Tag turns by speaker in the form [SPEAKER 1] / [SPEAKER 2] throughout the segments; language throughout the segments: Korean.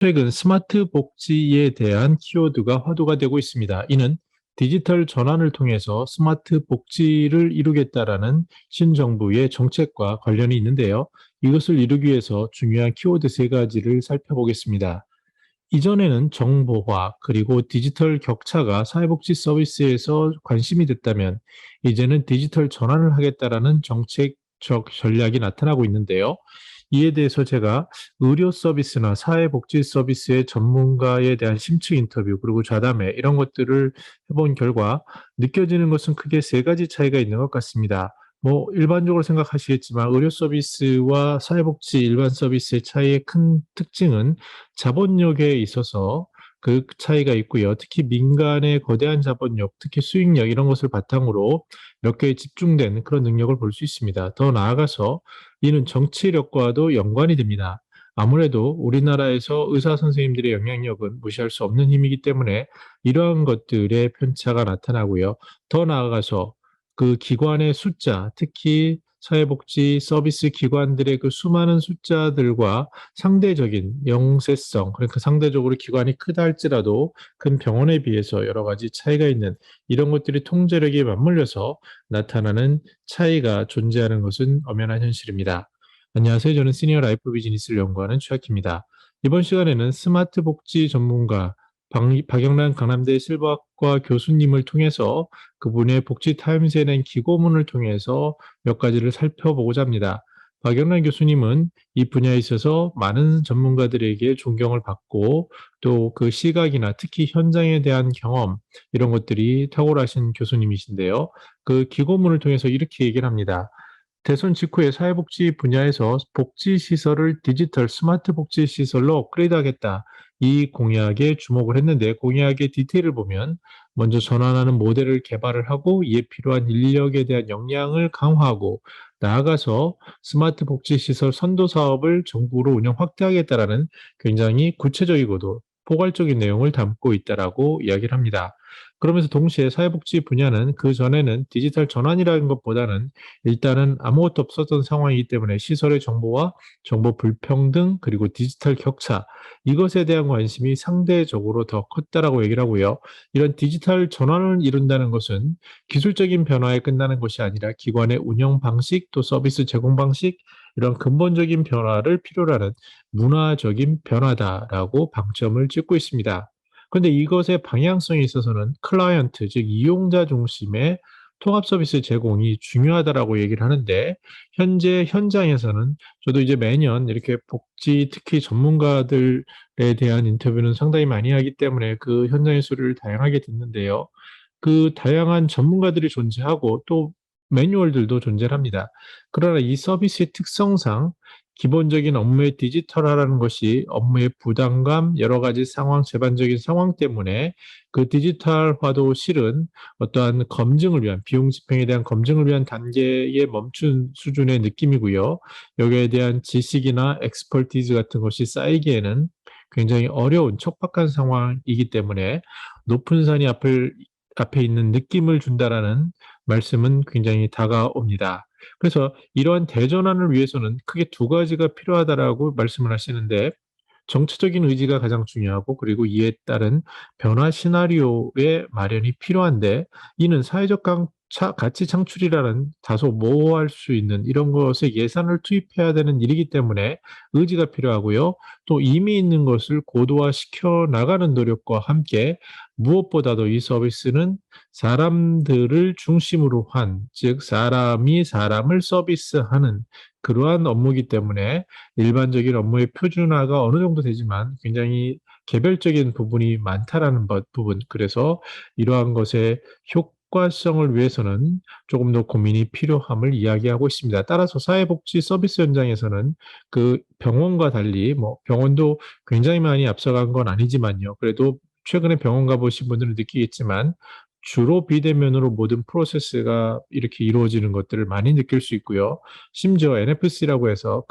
[SPEAKER 1] 최근 스마트 복지에 대한 키워드가 화두가 되고 있습니다. 이는 디지털 전환을 통해서 스마트 복지를 이루겠다라는 신정부의 정책과 관련이 있는데요. 이것을 이루기 위해서 중요한 키워드 세 가지를 살펴보겠습니다. 이전에는 정보화 그리고 디지털 격차가 사회복지 서비스에서 관심이 됐다면 이제는 디지털 전환을 하겠다라는 정책적 전략이 나타나고 있는데요. 이에 대해서 제가 의료 서비스나 사회복지 서비스의 전문가에 대한 심층 인터뷰 그리고 좌담회 이런 것들을 해본 결과 느껴지는 것은 크게 세 가지 차이가 있는 것 같습니다. 뭐 일반적으로 생각하시겠지만 의료 서비스와 사회복지 일반 서비스의 차이의 큰 특징은 자본력에 있어서 그 차이가 있고요. 특히 민간의 거대한 자본력, 특히 수익력 이런 것을 바탕으로 몇 개에 집중된 그런 능력을 볼 수 있습니다. 더 나아가서 이는 정치력과도 연관이 됩니다. 아무래도 우리나라에서 의사 선생님들의 영향력은 무시할 수 없는 힘이기 때문에 이러한 것들의 편차가 나타나고요. 더 나아가서 그 기관의 숫자, 특히 사회복지 서비스 기관들의 그 수많은 숫자들과 상대적인 영세성, 그러니까 상대적으로 기관이 크다 할지라도 큰 병원에 비해서 여러 가지 차이가 있는 이런 것들이 통제력에 맞물려서 나타나는 차이가 존재하는 것은 엄연한 현실입니다. 안녕하세요. 저는 시니어 라이프 비즈니스를 연구하는 최학입니다. 이번 시간에는 스마트 복지 전문가 박영란 강남대 실버학과 교수님을 통해서 그분의 복지 타임스에 낸 기고문을 통해서 몇 가지를 살펴보고자 합니다. 박영란 교수님은 이 분야에 있어서 많은 전문가들에게 존경을 받고 또 그 시각이나 특히 현장에 대한 경험 이런 것들이 탁월하신 교수님이신데요. 그 기고문을 통해서 이렇게 얘기를 합니다. 대선 직후에 사회복지 분야에서 복지시설을 디지털 스마트 복지시설로 업그레이드하겠다. 이 공약에 주목을 했는데 공약의 디테일을 보면 먼저 전환하는 모델을 개발을 하고 이에 필요한 인력에 대한 역량을 강화하고 나아가서 스마트 복지시설 선도 사업을 정부로 운영 확대하겠다라는 굉장히 구체적이고도 포괄적인 내용을 담고 있다라고 이야기를 합니다. 그러면서 동시에 사회복지 분야는 그 전에는 디지털 전환이라는 것보다는 일단은 아무것도 없었던 상황이기 때문에 시설의 정보와 정보 불평등 그리고 디지털 격차 이것에 대한 관심이 상대적으로 더 컸다라고 얘기를 하고요. 이런 디지털 전환을 이룬다는 것은 기술적인 변화에 끝나는 것이 아니라 기관의 운영 방식 또 서비스 제공 방식 이런 근본적인 변화를 필요로 하는 문화적인 변화다라고 방점을 찍고 있습니다. 그런데 이것의 방향성에 있어서는 클라이언트, 즉 이용자 중심의 통합 서비스 제공이 중요하다라고 얘기를 하는데 현재 현장에서는 저도 이제 매년 이렇게 복지 특히 전문가들에 대한 인터뷰는 상당히 많이 하기 때문에 그 현장의 소리를 다양하게 듣는데요. 그 다양한 전문가들이 존재하고 또 매뉴얼들도 존재를 합니다. 그러나 이 서비스의 특성상 기본적인 업무의 디지털화라는 것이 업무의 부담감, 여러 가지 상황, 재반적인 상황 때문에 그 디지털화도 실은 어떠한 검증을 위한, 비용 집행에 대한 검증을 위한 단계에 멈춘 수준의 느낌이고요. 여기에 대한 지식이나 엑스퍼티즈 같은 것이 쌓이기에는 굉장히 어려운 척박한 상황이기 때문에 높은 산이 앞에 있는 느낌을 준다라는 말씀은 굉장히 다가옵니다. 그래서 이러한 대전환을 위해서는 크게 두 가지가 필요하다라고 말씀을 하시는데 정치적인 의지가 가장 중요하고 그리고 이에 따른 변화 시나리오의 마련이 필요한데 이는 사회적 가치 창출이라는 다소 모호할 수 있는 이런 것에 예산을 투입해야 되는 일이기 때문에 의지가 필요하고요. 또 이미 있는 것을 고도화시켜 나가는 노력과 함께 무엇보다도 이 서비스는 사람들을 중심으로 한, 즉 사람이 사람을 서비스하는 그러한 업무이기 때문에 일반적인 업무의 표준화가 어느 정도 되지만 굉장히 개별적인 부분이 많다라는 부분. 그래서 이러한 것의 효과성을 위해서는 조금 더 고민이 필요함을 이야기하고 있습니다. 따라서 사회복지 서비스 현장에서는 그 병원과 달리 뭐 병원도 굉장히 많이 앞서간 건 아니지만요. 그래도 최근에 병원 가보신 분들은 느끼겠지만 주로 비대면으로 모든 프로세스가 이렇게 이루어지는 것들을 많이 느낄 수 있고요. 심지어 NFC라고 해서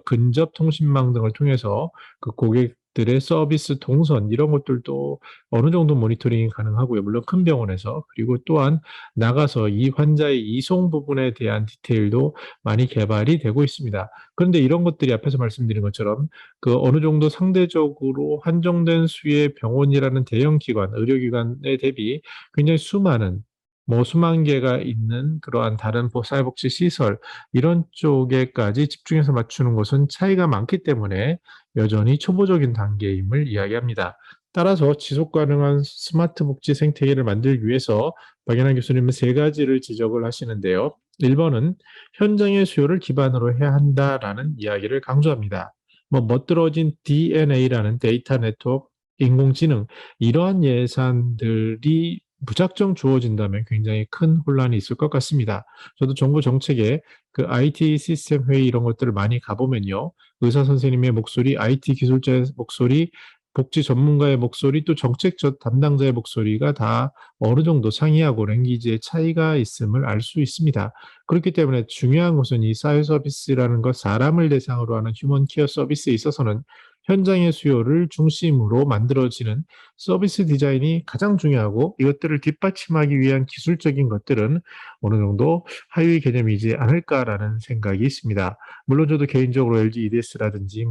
[SPEAKER 1] 근접 통신망 등을 통해서 그 고객 것들의 서비스 동선 이런 것들도 어느 정도 모니터링이 가능하고요. 물론 큰 병원에서. 그리고 또한 나가서 이 환자의 이송 부분에 대한 디테일도 많이 개발이 되고 있습니다. 그런데 이런 것들이 앞에서 말씀드린 것처럼 그 어느 정도 상대적으로 한정된 수의 병원이라는 대형 기관, 의료기관에 대비 굉장히 수많은 뭐 수만 개가 있는 그러한 다른 사회복지 시설 이런 쪽에까지 집중해서 맞추는 것은 차이가 많기 때문에 여전히 초보적인 단계임을 이야기합니다. 따라서 지속 가능한 스마트 복지 생태계를 만들기 위해서 박연한 교수님은 세 가지를 지적을 하시는데요. 1번은 현장의 수요를 기반으로 해야 한다라는 이야기를 강조합니다. 뭐 멋들어진 DNA라는 데이터 네트워크, 인공지능 이러한 예산들이 무작정 주어진다면 굉장히 큰 혼란이 있을 것 같습니다. 저도 정부 정책에 그 IT 시스템 회의 이런 것들을 많이 가보면요. 의사 선생님의 목소리, IT 기술자의 목소리, 복지 전문가의 목소리, 또 정책 담당자의 목소리가 다 어느 정도 상이하고 랭귀지의 차이가 있음을 알 수 있습니다. 그렇기 때문에 중요한 것은 이 사회 서비스라는 것, 사람을 대상으로 하는 휴먼 케어 서비스에 있어서는 현장의 수요를 중심으로 만들어지는 서비스 디자인이 가장 중요하고 이것들을 뒷받침하기 위한 기술적인 것들은 어느 정도 하위 개념이지 않을까라는 생각이 있습니다. 물론 저도 개인적으로 LG EDS라든지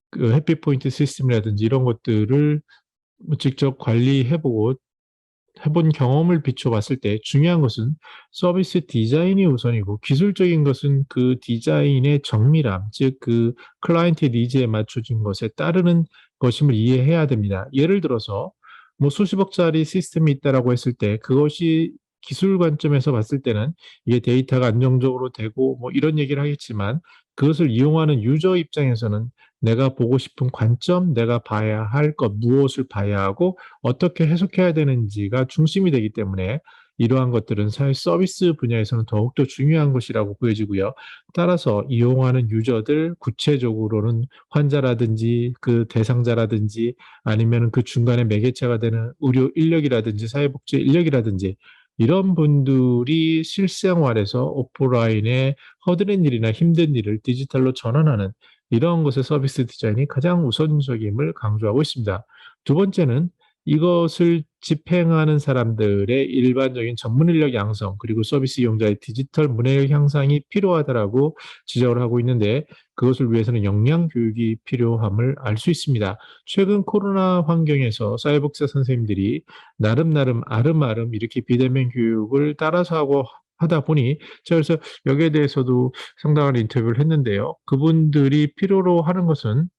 [SPEAKER 1] 그 해피포인트 시스템이라든지 이런 것들을 뭐 직접 관리해보고 해본 경험을 비춰봤을 때 중요한 것은 서비스 디자인이 우선이고 기술적인 것은 그 디자인의 정밀함, 즉 그 클라이언트 니즈에 맞춰진 것에 따르는 것임을 이해해야 됩니다. 예를 들어서 뭐 수십억짜리 시스템이 있다라고 했을 때 그것이 기술 관점에서 봤을 때는 이게 데이터가 안정적으로 되고 뭐 이런 얘기를 하겠지만 그것을 이용하는 유저 입장에서는 내가 보고 싶은 관점, 내가 봐야 할 것, 무엇을 봐야 하고 어떻게 해석해야 되는지가 중심이 되기 때문에 이러한 것들은 사회 서비스 분야에서는 더욱더 중요한 것이라고 보여지고요. 따라서 이용하는 유저들, 구체적으로는 환자라든지 그 대상자라든지 아니면 그 중간에 매개체가 되는 의료 인력이라든지 사회복지 인력이라든지 이런 분들이 실생활에서 오프라인에 허드렛 일이나 힘든 일을 디지털로 전환하는 이런 것의 서비스 디자인이 가장 우선적임을 강조하고 있습니다. 두 번째는 이것을 집행하는 사람들의 일반적인 전문 인력 양성 그리고 서비스 이용자의 디지털 문해력 향상이 필요하다라고 지적을 하고 있는데 그것을 위해서는 역량 교육이 필요함을 알 수 있습니다. 최근 코로나 환경에서 사회복지사 선생님들이 나름 아름아름 이렇게 비대면 교육을 따라서 하다 보니 제가 그래서 여기에 대해서도 상당한 인터뷰를 했는데요. 그분들이 필요로 하는 것은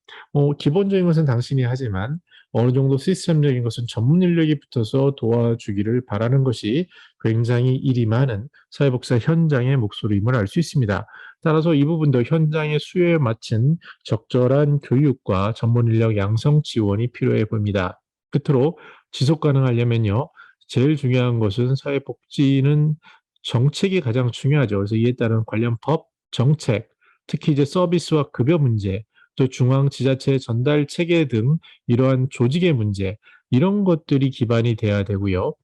[SPEAKER 1] 기본적인 것은 당신이 하지만 어느 정도 시스템적인 것은 전문 인력이 붙어서 도와주기를 바라는 것이 굉장히 일이 많은 사회복지사 현장의 목소리임을 알 수 있습니다. 따라서 이 부분도 현장의 수요에 맞춘 적절한 교육과 전문 인력 양성 지원이 필요해 보입니다. 끝으로 지속 가능하려면요. 제일 중요한 것은 사회복지는 정책이 가장 중요하죠. 그래서 이에 따른 관련 법, 정책, 특히 이제 서비스와 급여 문제, 또 중앙 지자체 전달 체계 등 이러한 조직의 문제, 이런 것들이 기반이 돼야 되고요.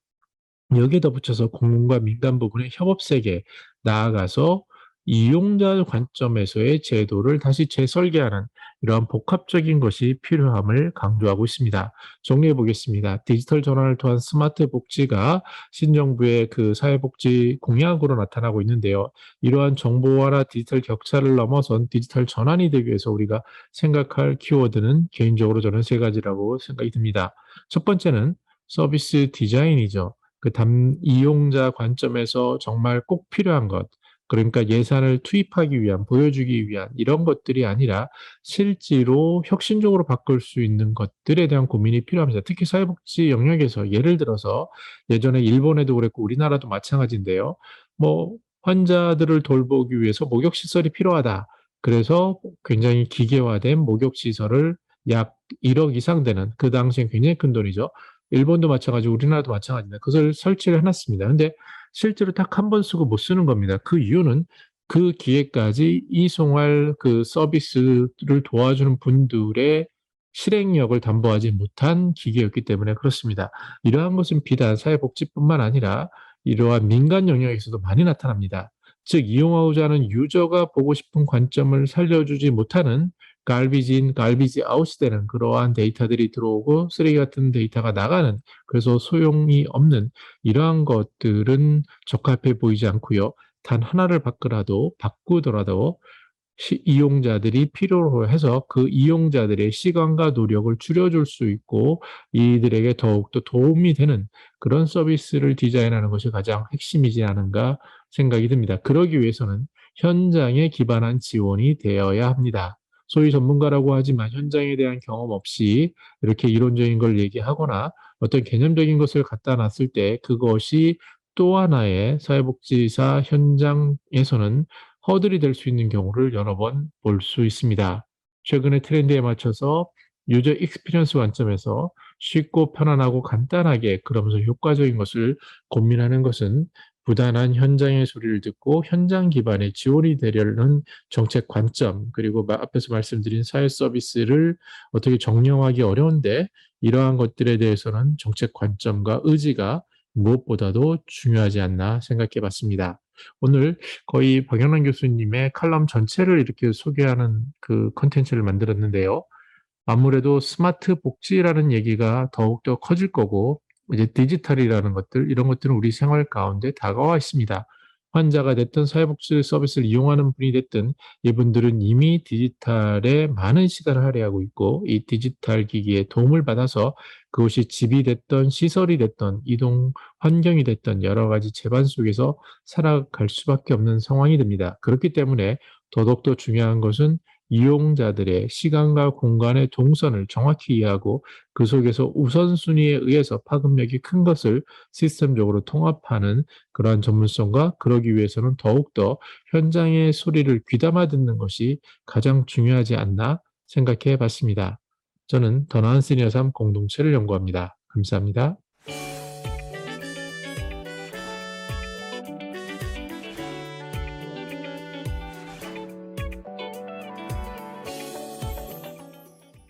[SPEAKER 1] 여기에 덧붙여서 공공과 민간 부분의 협업 세계, 나아가서 이용자 관점에서의 제도를 다시 재설계하는 이러한 복합적인 것이 필요함을 강조하고 있습니다. 정리해 보겠습니다. 디지털 전환을 통한 스마트 복지가 신정부의 그 사회복지 공약으로 나타나고 있는데요. 이러한 정보화나 디지털 격차를 넘어선 디지털 전환이 되기 위해서 우리가 생각할 키워드는 개인적으로 저는 세 가지라고 생각이 듭니다. 첫 번째는 서비스 디자인이죠. 이용자 관점에서 정말 꼭 필요한 것, 그러니까 예산을 투입하기 위한, 보여주기 위한 이런 것들이 아니라 실제로 혁신적으로 바꿀 수 있는 것들에 대한 고민이 필요합니다. 특히 사회복지 영역에서 예를 들어서 예전에 일본에도 그랬고 우리나라도 마찬가지인데요. 뭐 환자들을 돌보기 위해서 목욕시설이 필요하다. 그래서 굉장히 기계화된 목욕시설을 약 1억 이상 되는 그 당시엔 굉장히 큰 돈이죠. 일본도 마찬가지고 우리나라도 마찬가지입니다. 그것을 설치를 해놨습니다. 근데 실제로 딱 한 번 쓰고 못 쓰는 겁니다. 그 이유는 그 기회까지 이송할 그 서비스를 도와주는 분들의 실행력을 담보하지 못한 기계였기 때문에 그렇습니다. 이러한 것은 비단 사회복지뿐만 아니라 이러한 민간 영역에서도 많이 나타납니다. 즉 이용하고자 하는 유저가 보고 싶은 관점을 살려주지 못하는 갈비지 인, 갈비지 아웃이 되는 그러한 데이터들이 들어오고 쓰레기 같은 데이터가 나가는, 그래서 소용이 없는 이러한 것들은 적합해 보이지 않고요. 단 하나를 바꾸더라도 이용자들이 필요로 해서 그 이용자들의 시간과 노력을 줄여줄 수 있고 이들에게 더욱더 도움이 되는 그런 서비스를 디자인하는 것이 가장 핵심이지 않은가 생각이 듭니다. 그러기 위해서는 현장에 기반한 지원이 되어야 합니다. 소위 전문가라고 하지만 현장에 대한 경험 없이 이렇게 이론적인 걸 얘기하거나 어떤 개념적인 것을 갖다 놨을 때 그것이 또 하나의 사회복지사 현장에서는 허들이 될 수 있는 경우를 여러 번 볼 수 있습니다. 최근의 트렌드에 맞춰서 유저 익스피리언스 관점에서 쉽고 편안하고 간단하게 그러면서 효과적인 것을 고민하는 것은 부단한 현장의 소리를 듣고 현장 기반의 지원이 되려는 정책 관점, 그리고 앞에서 말씀드린 사회 서비스를 어떻게 정량하기 어려운데 이러한 것들에 대해서는 정책 관점과 의지가 무엇보다도 중요하지 않나 생각해 봤습니다. 오늘 거의 박영란 교수님의 칼럼 전체를 이렇게 소개하는 그 컨텐츠를 만들었는데요. 아무래도 스마트 복지라는 얘기가 더욱더 커질 거고, 이제 디지털이라는 것들, 이런 것들은 우리 생활 가운데 다가와 있습니다. 환자가 됐든 사회복지 서비스를 이용하는 분이 됐든 이분들은 이미 디지털에 많은 시간을 할애하고 있고 이 디지털 기기의 도움을 받아서 그것이 집이 됐던 시설이 됐던 이동 환경이 됐던 여러 가지 재반 속에서 살아갈 수밖에 없는 상황이 됩니다. 그렇기 때문에 더더욱더 중요한 것은 이용자들의 시간과 공간의 동선을 정확히 이해하고 그 속에서 우선순위에 의해서 파급력이 큰 것을 시스템적으로 통합하는 그러한 전문성과, 그러기 위해서는 더욱더 현장의 소리를 귀담아 듣는 것이 가장 중요하지 않나 생각해 봤습니다. 저는 더 나은 시니어 삶 공동체를 연구합니다. 감사합니다.